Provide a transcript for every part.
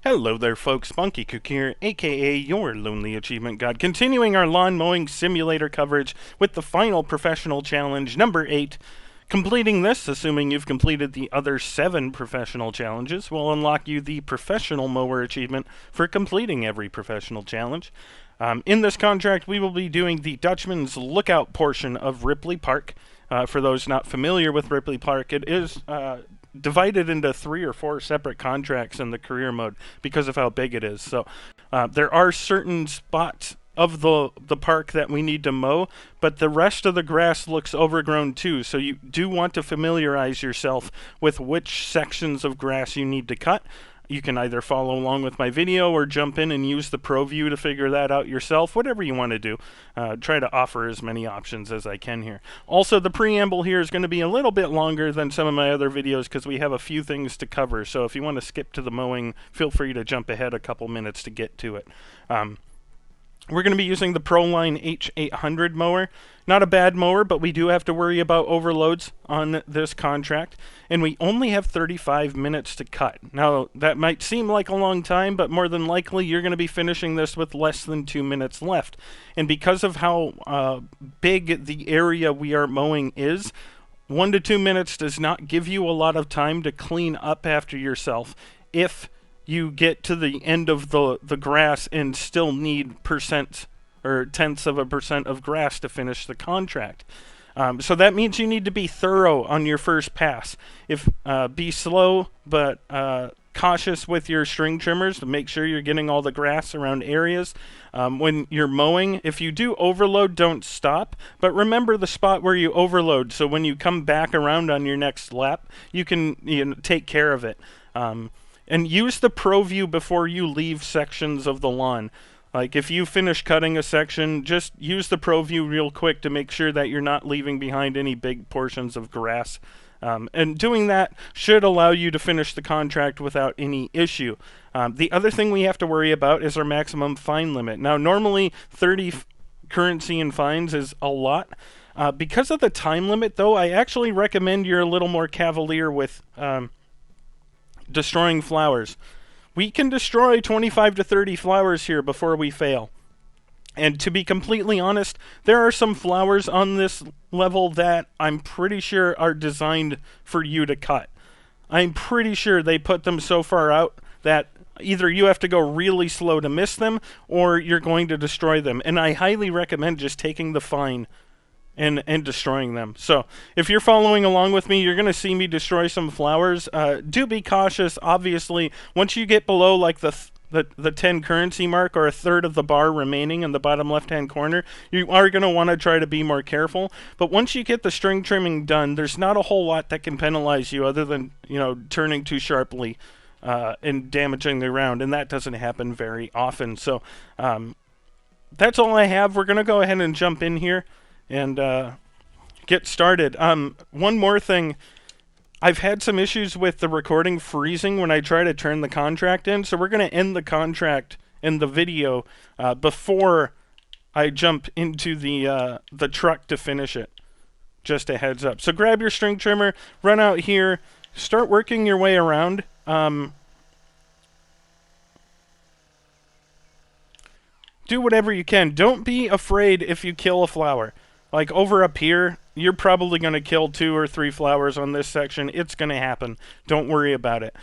Hello there folks, Bonkekook here, aka your Lonely Achievement God, continuing our Lawn Mowing Simulator coverage with the final professional challenge, number 8. Completing this, assuming you've completed the other 7 professional challenges, will unlock you the Professional Mower achievement for completing every professional challenge. In this contract, we will be doing the Dutchman's Lookout portion of Ripley Park. For those not familiar with Ripley Park, it is divided into 3 or 4 separate contracts in the career mode because of how big it is. So there are certain spots of the park that we need to mow, but the rest of the grass looks overgrown too, so you do want to familiarize yourself with which sections of grass you need to cut. You can either follow along with my video or jump in and use the Pro View to figure that out yourself, whatever you want to do. Try to offer as many options as I can here. Also, the preamble here is going to be a little bit longer than some of my other videos because we have a few things to cover, so if you want to skip to the mowing, feel free to jump ahead a couple minutes to get to it. We're going to be using the Proline H800 mower. Not a bad mower, but we do have to worry about overloads on this contract. And we only have 35 minutes to cut. Now, that might seem like a long time, but more than likely you're going to be finishing this with less than 2 minutes left. And because of how big the area we are mowing is, 1 to 2 minutes does not give you a lot of time to clean up after yourself if you get to the end of the grass and still need percent or tenths of a percent of grass to finish the contract. So that means you need to be thorough on your first pass. Be slow but cautious with your string trimmers to make sure you're getting all the grass around areas. When you're mowing, if you do overload, don't stop, but remember the spot where you overload, so when you come back around on your next lap, you can take care of it. And use the Pro View before you leave sections of the lawn. Like if you finish cutting a section, just use the Pro View real quick to make sure that you're not leaving behind any big portions of grass. And doing that should allow you to finish the contract without any issue. The other thing we have to worry about is our maximum fine limit. Now normally 30 currency and fines is a lot. Because of the time limit though, I actually recommend you're a little more cavalier with destroying flowers. We can destroy 25 to 30 flowers here before we fail. And to be completely honest, there are some flowers on this level that I'm pretty sure are designed for you to cut. I'm pretty sure they put them so far out that either you have to go really slow to miss them or you're going to destroy them. And I highly recommend just taking the fine and destroying them. So if you're following along with me, you're going to see me destroy some flowers. Do be cautious. Obviously, once you get below like the 10 currency mark or a third of the bar remaining in the bottom left hand corner, you are going to want to try to be more careful. But once you get the string trimming done, there's not a whole lot that can penalize you other than turning too sharply and damaging the ground, and that doesn't happen very often. So that's all I have. We're going to go ahead and jump in here and get started. One more thing. I've had some issues with the recording freezing when I try to turn the contract in, so we're going to end the contract in the video before I jump into the truck to finish it. Just a heads up. So grab your string trimmer, run out here, start working your way around. Do whatever you can. Don't be afraid if you kill a flower. Like over up here, you're probably going to kill 2 or 3 flowers on this section. It's going to happen. Don't worry about it.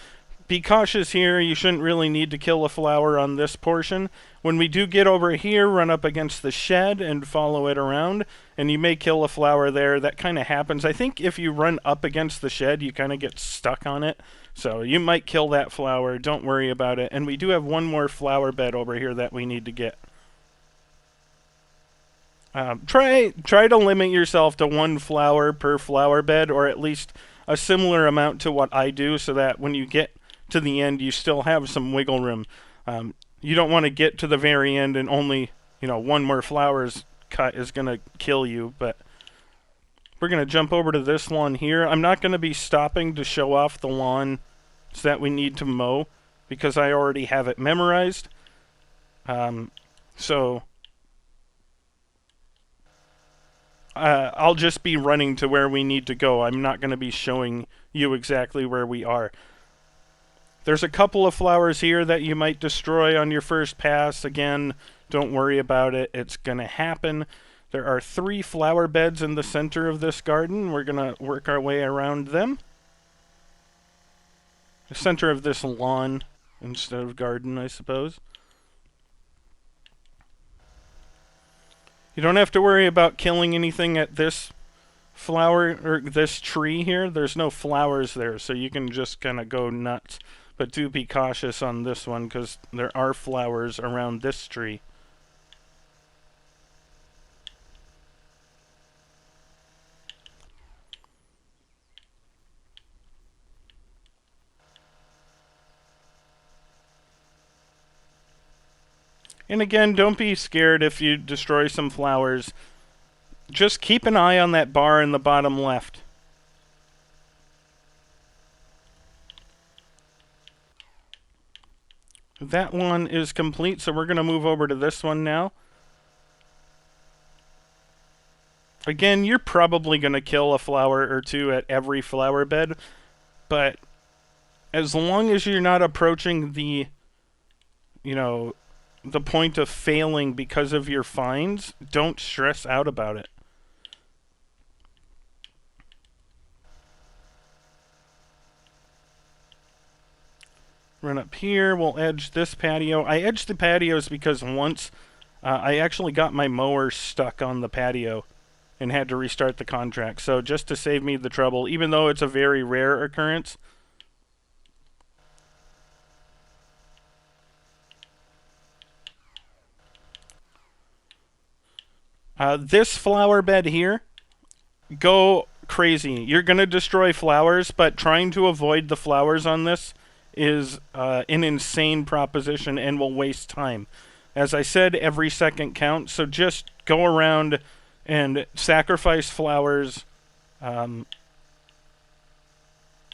Be cautious here. You shouldn't really need to kill a flower on this portion. When we do get over here, run up against the shed and follow it around. And you may kill a flower there. That kind of happens. I think if you run up against the shed, you kind of get stuck on it. So you might kill that flower. Don't worry about it. And we do have one more flower bed over here that we need to get. Try to limit yourself to 1 flower per flower bed, or at least a similar amount to what I do, so that when you get to the end you still have some wiggle room. You don't want to get to the very end and only 1 more flowers cut is going to kill you. But we're going to jump over to this lawn here. I'm not going to be stopping to show off the lawn that we need to mow because I already have it memorized. So I'll just be running to where we need to go. I'm not going to be showing you exactly where we are. There's a couple of flowers here that you might destroy on your first pass. Again, don't worry about it. It's going to happen. There are 3 flower beds in the center of this garden. We're going to work our way around them. The center of this lawn instead of garden, I suppose. You don't have to worry about killing anything at this flower or this tree here. There's no flowers there, so you can just kind of go nuts. But do be cautious on this one because there are flowers around this tree. And again, don't be scared if you destroy some flowers. Just keep an eye on that bar in the bottom left. That one is complete, so we're going to move over to this one now. Again, you're probably going to kill a flower or 2 at every flower bed, but as long as you're not approaching the, the point of failing because of your finds, don't stress out about it. Run up here, we'll edge this patio. I edged the patios because once I actually got my mower stuck on the patio and had to restart the contract. So just to save me the trouble, even though it's a very rare occurrence. This flower bed here, go crazy. You're going to destroy flowers, but trying to avoid the flowers on this is an insane proposition and will waste time. As I said, every second counts, so just go around and sacrifice flowers.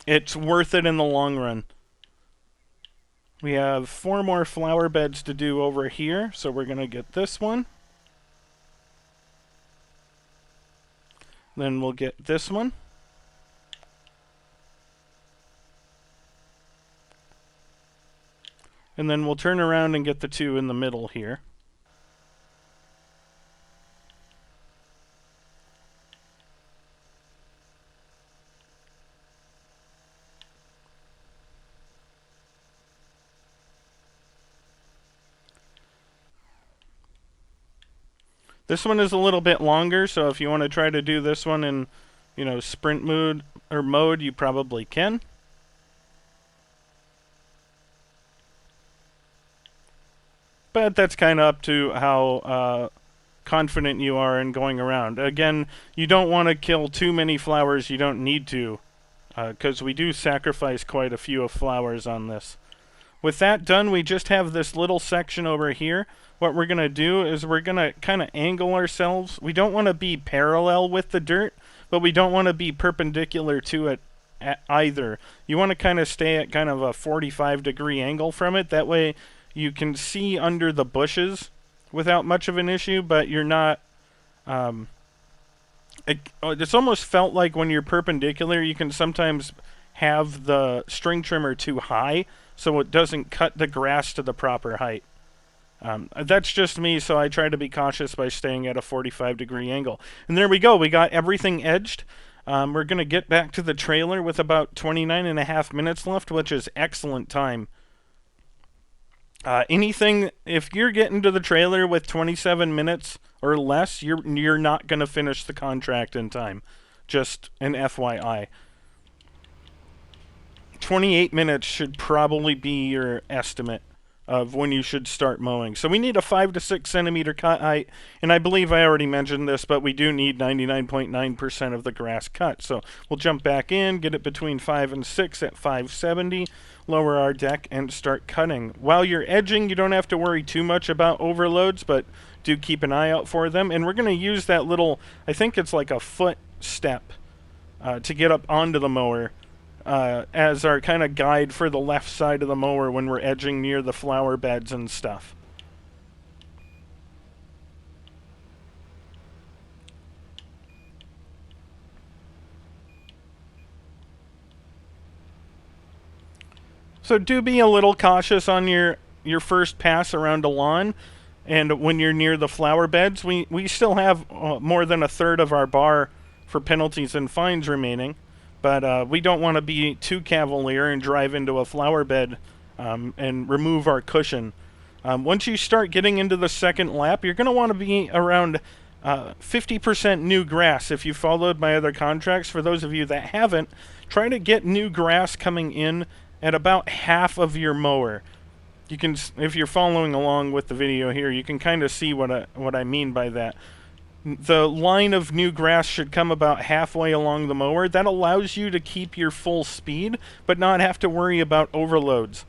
It's worth it in the long run. We have 4 more flower beds to do over here, so we're going to get this one. Then we'll get this one. And then we'll turn around and get the 2 in the middle here. This one is a little bit longer, so if you want to try to do this one in, sprint mode, you probably can. But that's kind of up to how confident you are in going around. Again, you don't want to kill too many flowers you don't need to, because we do sacrifice quite a few of flowers on this. With that done, we just have this little section over here. What we're going to do is we're going to kind of angle ourselves. We don't want to be parallel with the dirt, but we don't want to be perpendicular to it either. You want to kind of stay at kind of a 45-degree angle from it. That way you can see under the bushes without much of an issue, but you're not... it's almost felt like when you're perpendicular, you can sometimes have the string trimmer too high, so it doesn't cut the grass to the proper height. That's just me, so I try to be cautious by staying at a 45-degree angle. And there we go. We got everything edged. We're going to get back to the trailer with about 29.5 minutes left, which is excellent time. If you're getting to the trailer with 27 minutes or less, you're not going to finish the contract in time. Just an FYI. 28 minutes should probably be your estimate of when you should start mowing. So we need a 5 to 6 centimeter cut height, and I believe I already mentioned this, but we do need 99.9% of the grass cut. So we'll jump back in, get it between 5 and 6 at 570, lower our deck, and start cutting. While you're edging, you don't have to worry too much about overloads, but do keep an eye out for them. And we're going to use that little, I think it's like a foot step, to get up onto the mower. As our kind of guide for the left side of the mower when we're edging near the flower beds and stuff. So do be a little cautious on your first pass around a lawn, and when you're near the flower beds. We still have more than a third of our bar for penalties and fines remaining, but we don't want to be too cavalier and drive into a flower bed and remove our cushion. Once you start getting into the second lap, you're going to want to be around 50% new grass. If you followed my other contracts, for those of you that haven't, try to get new grass coming in at about half of your mower. You can, if you're following along with the video here, you can kind of see what I mean by that. The line of new grass should come about halfway along the mower. That allows you to keep your full speed, but not have to worry about overloads.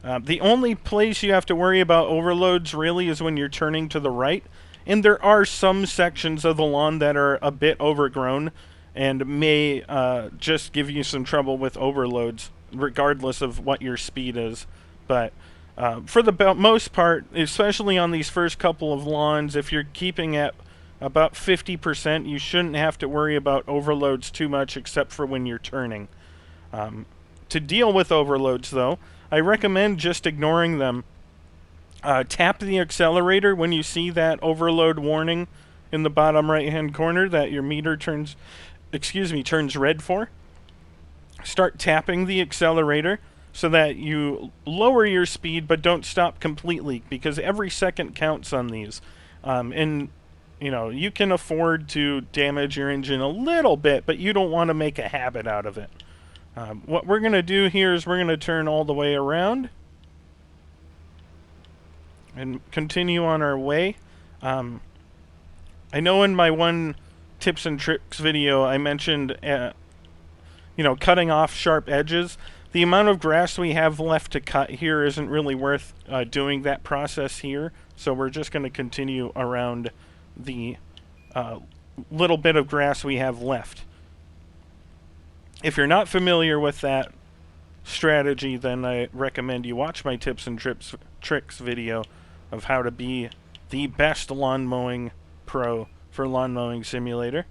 The only place you have to worry about overloads really is when you're turning to the right. And there are some sections of the lawn that are a bit overgrown and may just give you some trouble with overloads, regardless of what your speed is. But for the most part, especially on these first couple of lawns, if you're keeping at about 50%, you shouldn't have to worry about overloads too much, except for when you're turning. To deal with overloads, though, I recommend just ignoring them. Tap the accelerator when you see that overload warning in the bottom right-hand corner that your meter turns red for. Start tapping the accelerator so that you lower your speed but don't stop completely, because every second counts on these. And you know, you can afford to damage your engine a little bit, but you don't want to make a habit out of it. What we're going to do here is we're going to turn all the way around and continue on our way. I know in my one tips and tricks video I mentioned cutting off sharp edges. The amount of grass we have left to cut here isn't really worth doing that process here, so we're just going to continue around the little bit of grass we have left. If you're not familiar with that strategy, then I recommend you watch my tips and tricks video of how to be the best lawn mowing pro for Lawn Mowing Simulator.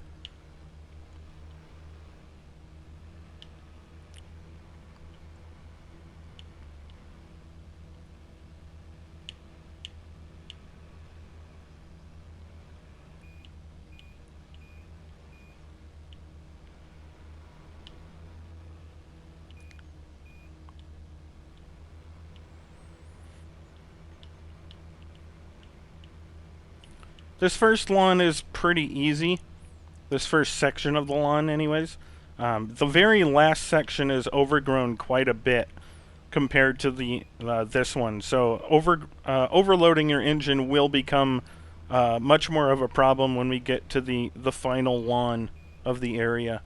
This first lawn is pretty easy. This first section of the lawn, anyways. The very last section is overgrown quite a bit compared to the this one. So overloading your engine will become much more of a problem when we get to the final lawn of the area.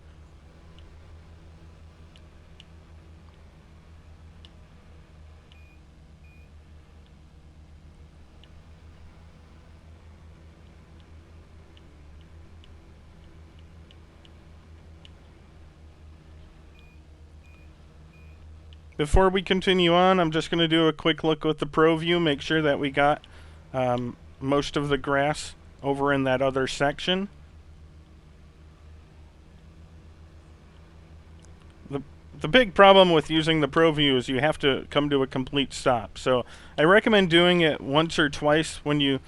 Before we continue on, I'm just going to do a quick look with the Pro View, make sure that we got most of the grass over in that other section. The big problem with using the Pro View is you have to come to a complete stop. So I recommend doing it once or twice when you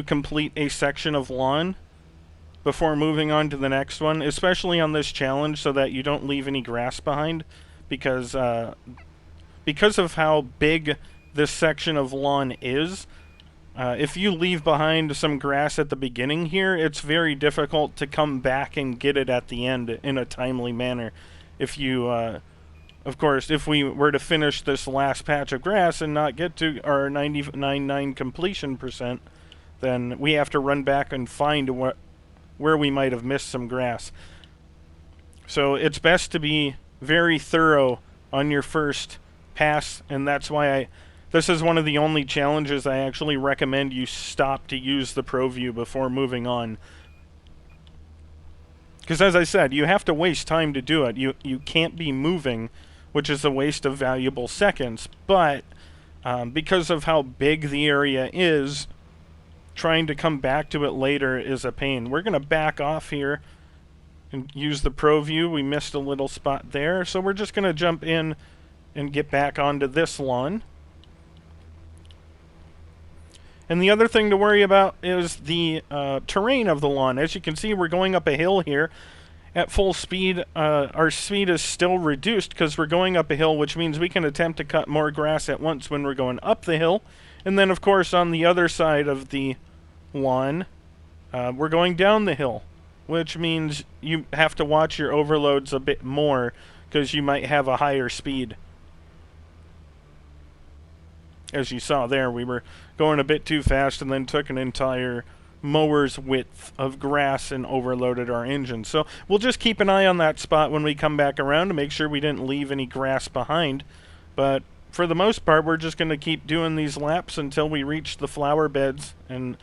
complete a section of lawn before moving on to the next one, especially on this challenge, so that you don't leave any grass behind. Because of how big this section of lawn is, if you leave behind some grass at the beginning here, it's very difficult to come back and get it at the end in a timely manner. If you, of course, if we were to finish this last patch of grass and not get to our 99.9 completion %, then we have to run back and find where we might have missed some grass. So it's best to be very thorough on your first pass, and that's why this is one of the only challenges I actually recommend you stop to use the Pro View before moving on. Because as I said, you have to waste time to do it. You can't be moving, which is a waste of valuable seconds, but because of how big the area is, trying to come back to it later is a pain. We're going to back off here and use the pro view. We missed a little spot there, so we're just going to jump in and get back onto this lawn. And the other thing to worry about is the terrain of the lawn. As you can see, we're going up a hill here. At full speed, our speed is still reduced because we're going up a hill, which means we can attempt to cut more grass at once when we're going up the hill. And then, of course, on the other side of the lawn, we're going down the hill, which means you have to watch your overloads a bit more because you might have a higher speed. As you saw there, we were going a bit too fast and then took an entire mower's width of grass and overloaded our engine. So we'll just keep an eye on that spot when we come back around to make sure we didn't leave any grass behind. But for the most part, we're just going to keep doing these laps until we reach the flower beds and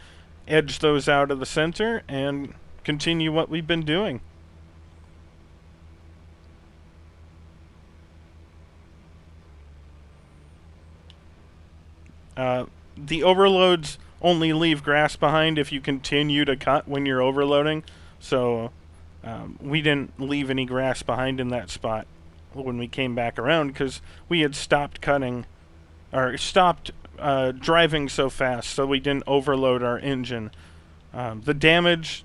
edge those out of the center and continue what we've been doing. The overloads only leave grass behind if you continue to cut when you're overloading. So we didn't leave any grass behind in that spot when we came back around because we had stopped cutting or stopped driving so fast, so we didn't overload our engine. The damage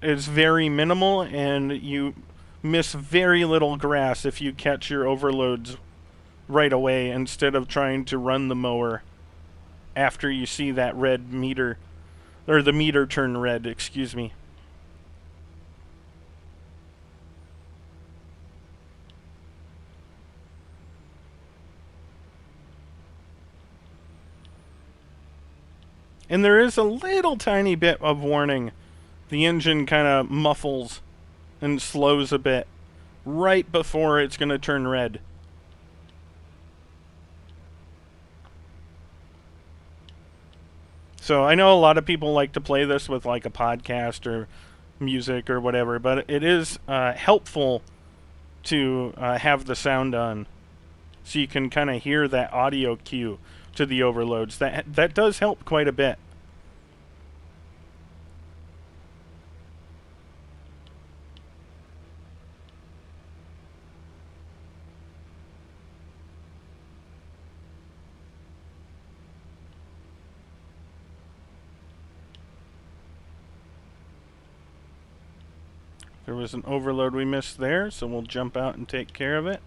is very minimal, and you miss very little grass if you catch your overloads right away instead of trying to run the mower after you see that red meter, or the meter turn red, excuse me. And there is a little tiny bit of warning. The engine kind of muffles and slows a bit right before it's going to turn red. So I know a lot of people like to play this with like a podcast or music or whatever, but it is helpful to have the sound on so you can kind of hear that audio cue to the overloads. That does help quite a bit. There was an overload we missed there, so we'll jump out and take care of it.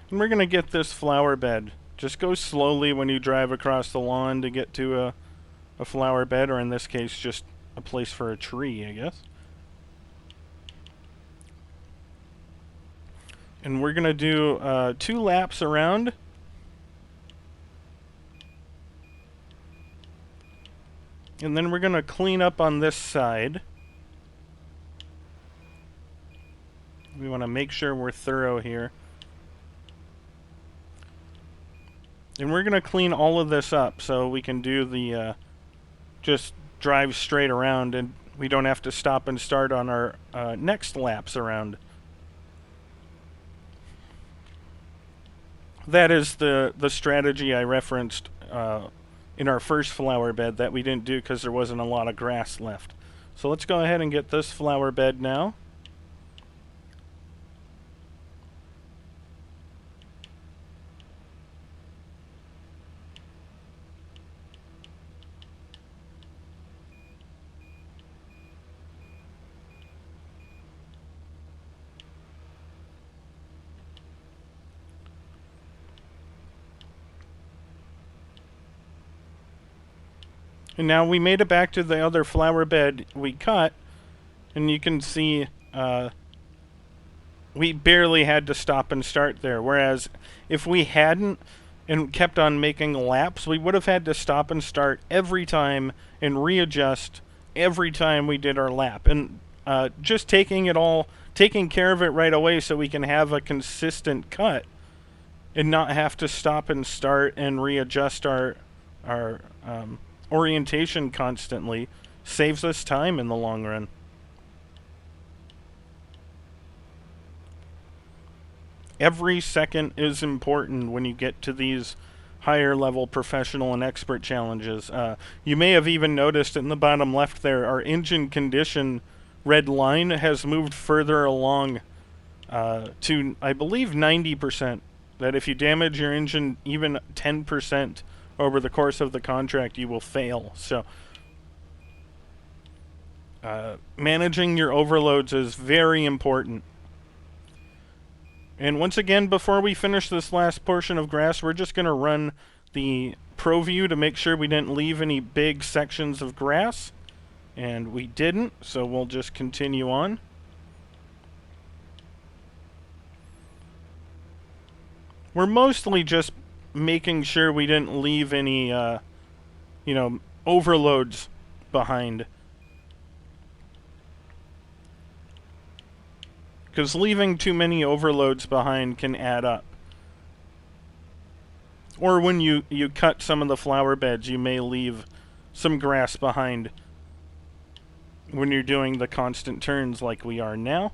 And we're going to get this flower bed. Just go slowly when you drive across the lawn to get to a flower bed, or in this case, just a place for a tree, I guess. And we're going to do 2 laps around. And then we're going to clean up on this side. We want to make sure we're thorough here. And we're going to clean all of this up so we can do the just drive straight around and we don't have to stop and start on our next laps around. That is the strategy I referenced in our first flower bed that we didn't do because there wasn't a lot of grass left. So let's go ahead and get this flower bed now. And now we made it back to the other flower bed we cut, and you can see we barely had to stop and start there. Whereas if we hadn't and kept on making laps, we would have had to stop and start every time and readjust every time we did our lap. And just taking care of it right away so we can have a consistent cut and not have to stop and start and readjust our orientation constantly saves us time in the long run. Every second is important when you get to these higher level professional and expert challenges. You may have even noticed in the bottom left there, our engine condition red line has moved further along to, I believe, 90%. That if you damage your engine even 10% over the course of the contract, you will fail. So managing your overloads is very important. And once again, before we finish this last portion of grass, we're just going to run the Pro View to make sure we didn't leave any big sections of grass. And we didn't, so we'll just continue on. We're mostly just making sure we didn't leave any, overloads behind. Because leaving too many overloads behind can add up. Or when you cut some of the flower beds, you may leave some grass behind when you're doing the constant turns like we are now.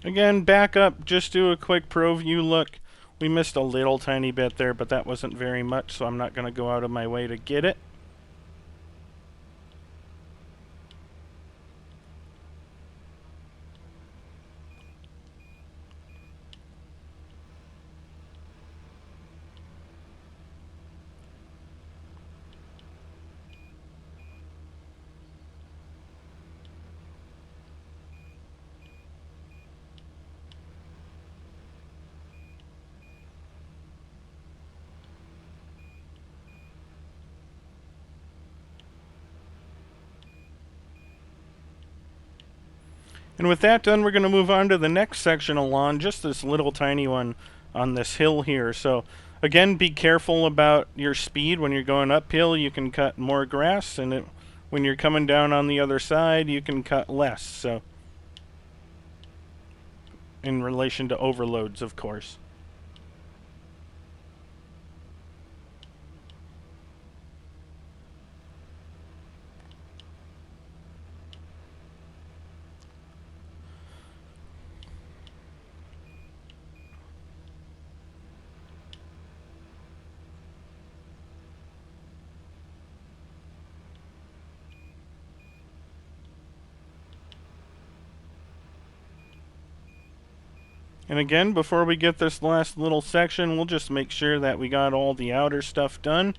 Again, back up, just do a quick Pro View look. We missed a little tiny bit there, but that wasn't very much, so I'm not going to go out of my way to get it. And with that done, we're going to move on to the next section of lawn, just this little tiny one on this hill here. So again, be careful about your speed. When you're going uphill, you can cut more grass, and when you're coming down on the other side, you can cut less. So in relation to overloads, of course. And again, before we get this last little section, we'll just make sure that we got all the outer stuff done.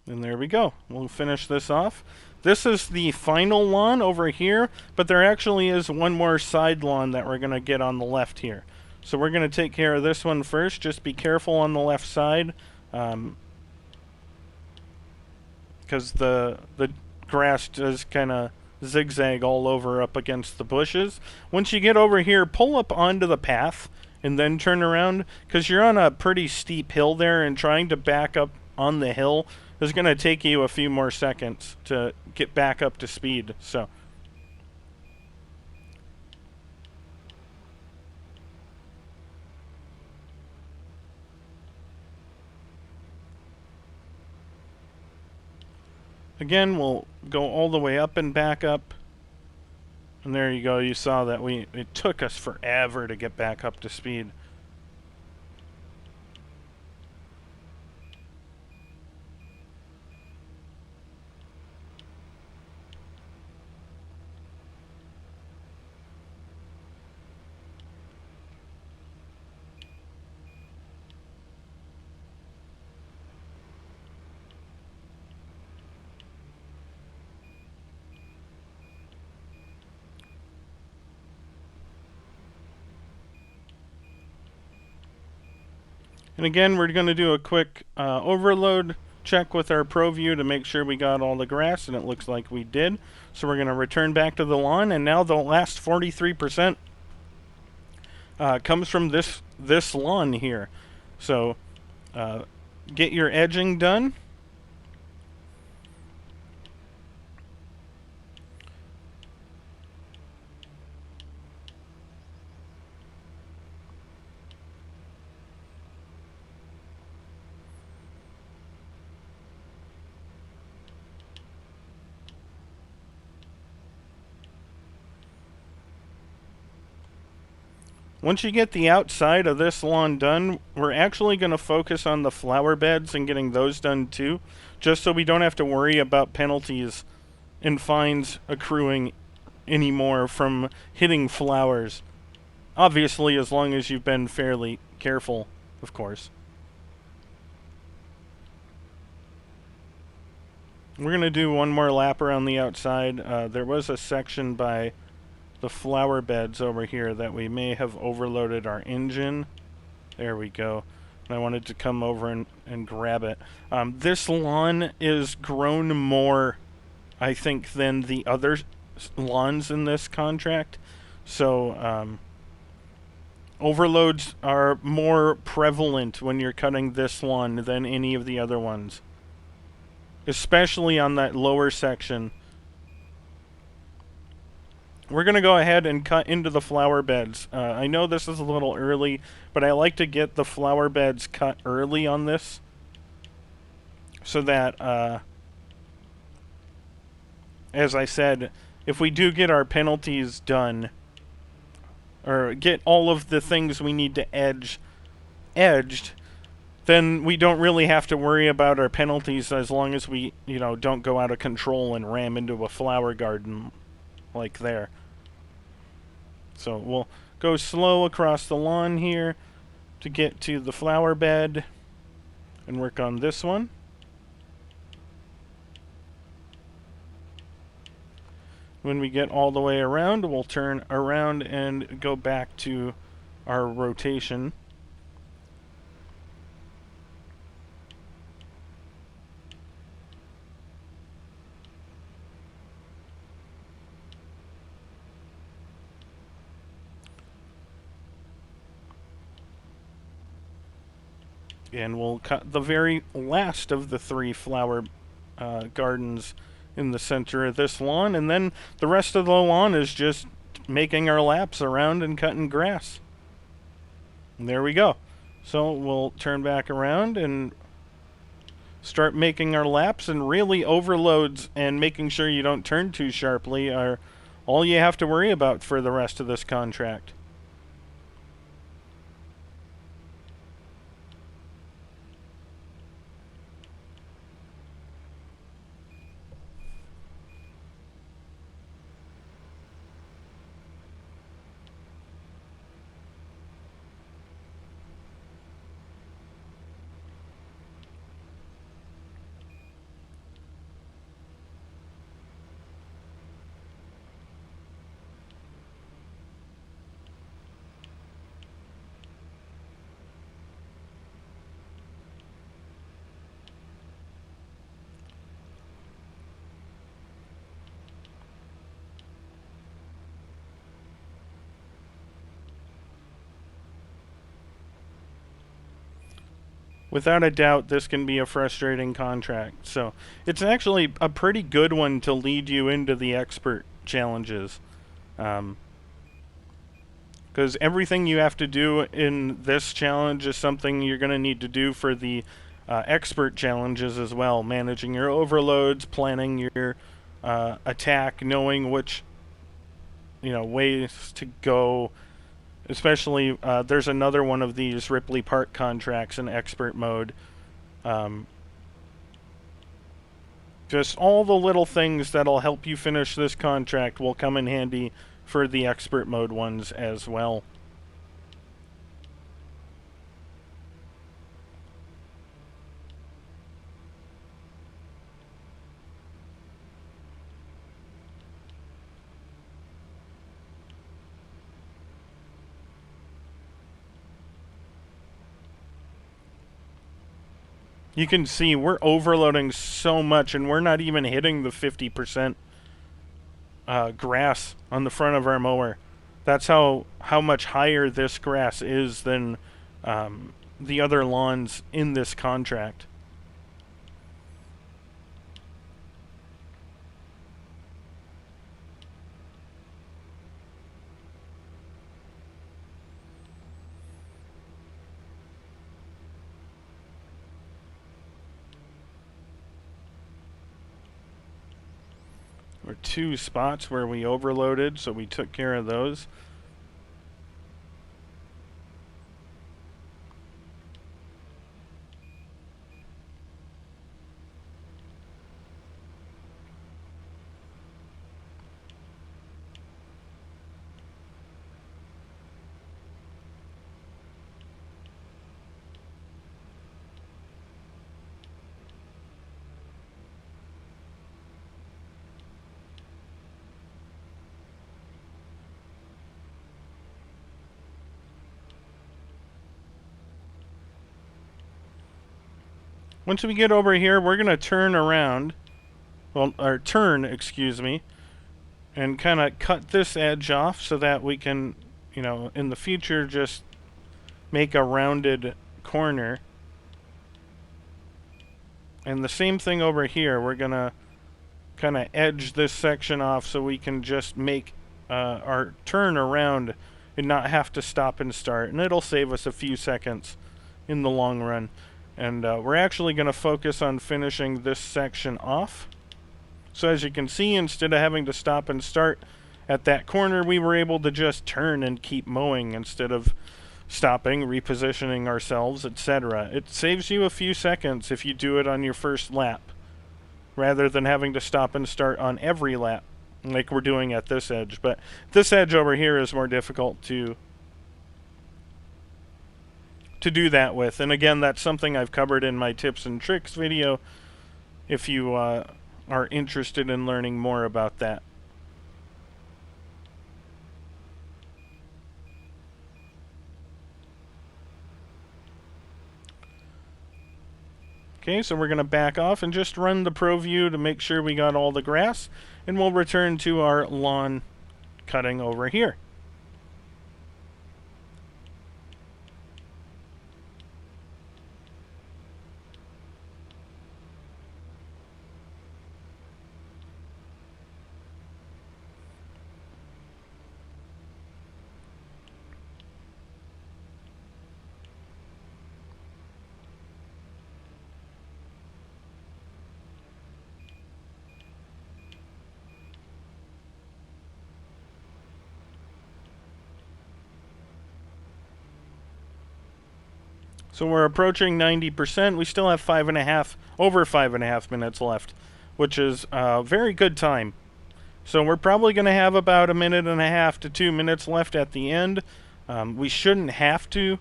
And there we go. We'll finish this off. This is the final lawn over here, but there actually is one more side lawn that we're going to get on the left here. So we're going to take care of this one first. Just be careful on the left side, because the grass does kind of zigzag all over up against the bushes. Once you get over here, pull up onto the path and then turn around, because you're on a pretty steep hill there, and trying to back up on the hill is going to take you a few more seconds to get back up to speed. So again, we'll go all the way up and back up. And there you go. You saw that it took us forever to get back up to speed. And again, we're going to do a quick overload check with our Pro View to make sure we got all the grass, and it looks like we did. So we're going to return back to the lawn, and now the last 43% comes from this lawn here. So get your edging done. Once you get the outside of this lawn done, we're actually going to focus on the flower beds and getting those done too, just so we don't have to worry about penalties and fines accruing anymore from hitting flowers. Obviously, as long as you've been fairly careful, of course. We're going to do one more lap around the outside. There was a section by the flower beds over here that we may have overloaded our engine. There we go. And I wanted to come over and grab it. This lawn is grown more, I think, than the other lawns in this contract. So overloads are more prevalent when you're cutting this lawn than any of the other ones, especially on that lower section. We're going to go ahead and cut into the flower beds. I know this is a little early, but I like to get the flower beds cut early on this so that, as I said, if we do get our penalties done, or get all of the things we need to edged, then we don't really have to worry about our penalties as long as we, don't go out of control and ram into a flower garden like there. So we'll go slow across the lawn here to get to the flower bed and work on this one. When we get all the way around, we'll turn around and go back to our rotation. And we'll cut the very last of the 3 flower gardens in the center of this lawn, and then the rest of the lawn is just making our laps around and cutting grass. And there we go. So we'll turn back around and start making our laps, and really overloads and making sure you don't turn too sharply are all you have to worry about for the rest of this contract. Without a doubt, this can be a frustrating contract. So it's actually a pretty good one to lead you into the expert challenges. Because everything you have to do in this challenge is something you're going to need to do for the expert challenges as well. Managing your overloads, planning your attack, knowing which ways to go. Especially, there's another one of these Ripley Park contracts in expert mode. Just all the little things that'll help you finish this contract will come in handy for the expert mode ones as well. You can see we're overloading so much, and we're not even hitting the 50% grass on the front of our mower. That's how much higher this grass is than the other lawns in this contract. Or 2 spots where we overloaded, so we took care of those. Once we get over here, we're going to turn around, excuse me, and kind of cut this edge off so that we can, you know, in the future just make a rounded corner. And the same thing over here, we're going to kind of edge this section off so we can just make our turn around and not have to stop and start. And it'll save us a few seconds in the long run. And we're actually going to focus on finishing this section off. So as you can see, instead of having to stop and start at that corner, we were able to just turn and keep mowing instead of stopping, repositioning ourselves, etc. It saves you a few seconds if you do it on your first lap, rather than having to stop and start on every lap, like we're doing at this edge. But this edge over here is more difficult to do that with. And again, that's something I've covered in my tips and tricks video if you are interested in learning more about that. Okay, so we're going to back off and just run the Pro View to make sure we got all the grass, and we'll return to our lawn cutting over here. So we're approaching 90%. We still have over 5.5 minutes left, which is a very good time. So we're probably going to have about 1.5 to 2 minutes left at the end. We shouldn't have to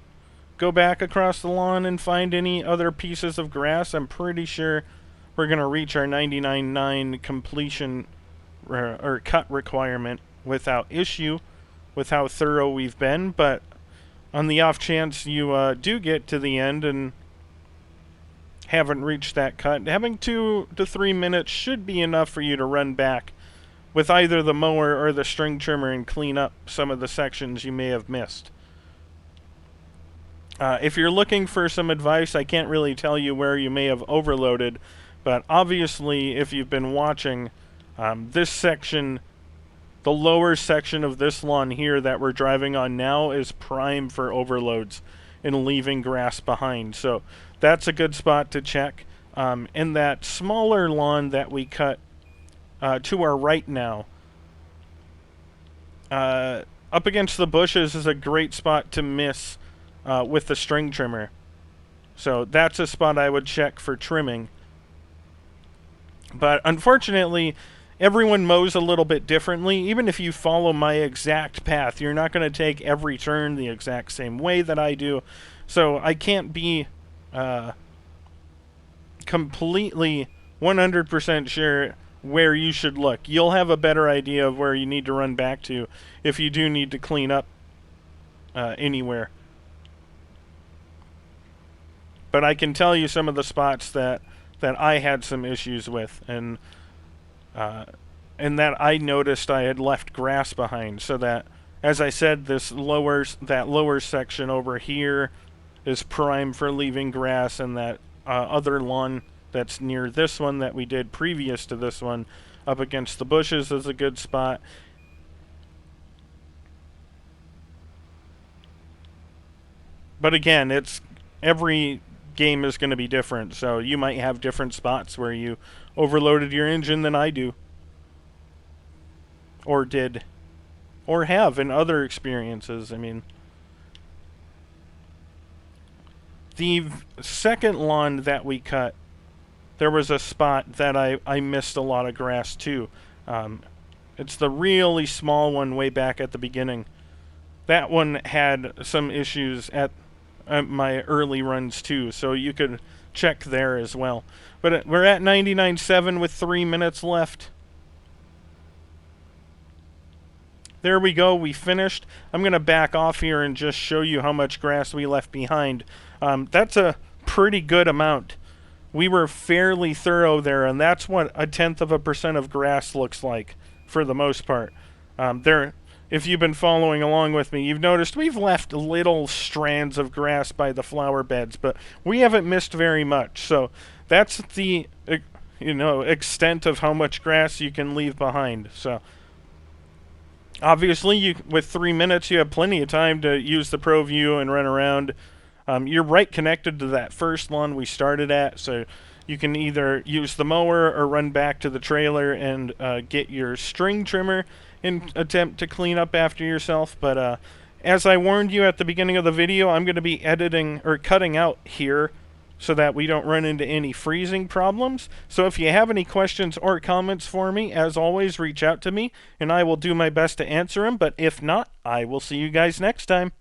go back across the lawn and find any other pieces of grass. I'm pretty sure we're going to reach our 99.9 completion or cut requirement without issue with how thorough we've been, but on the off chance you do get to the end and haven't reached that cut, having 2 to 3 minutes should be enough for you to run back with either the mower or the string trimmer and clean up some of the sections you may have missed. If you're looking for some advice, I can't really tell you where you may have overloaded, but obviously if you've been watching, this section, the lower section of this lawn here that we're driving on now, is prime for overloads and leaving grass behind. So that's a good spot to check. In that smaller lawn that we cut to our right now, up against the bushes is a great spot to miss with the string trimmer. So that's a spot I would check for trimming. But unfortunately, everyone mows a little bit differently. Even if you follow my exact path, you're not going to take every turn the exact same way that I do. So I can't be completely 100% sure where you should look. You'll have a better idea of where you need to run back to if you do need to clean up anywhere. but I can tell you some of the spots that I had some issues with, and that I noticed I had left grass behind, so that, as I said, that lower section over here is prime for leaving grass, and that other lawn that's near this one that we did previous to this one up against the bushes is a good spot. But again, every game is going to be different, so you might have different spots where you overloaded your engine than I do, or did, or have in other experiences. I mean, the second lawn that we cut, there was a spot that I missed a lot of grass too. It's the really small one way back at the beginning. That one had some issues at my early runs too, so you could check there as well. But we're at 99.7 with 3 minutes left. There we go, we finished. I'm going to back off here and just show you how much grass we left behind. That's a pretty good amount. We were fairly thorough there, and that's what 0.1% of grass looks like for the most part. If you've been following along with me, you've noticed we've left little strands of grass by the flower beds, but we haven't missed very much. So that's the extent of how much grass you can leave behind. So obviously, with 3 minutes, you have plenty of time to use the Pro View and run around. You're right connected to that first lawn we started at, so you can either use the mower or run back to the trailer and get your string trimmer and attempt to clean up after yourself. But as I warned you at the beginning of the video, I'm going to be editing or cutting out here so that we don't run into any freezing problems. So if you have any questions or comments for me, as always, reach out to me, and I will do my best to answer them. But if not, I will see you guys next time.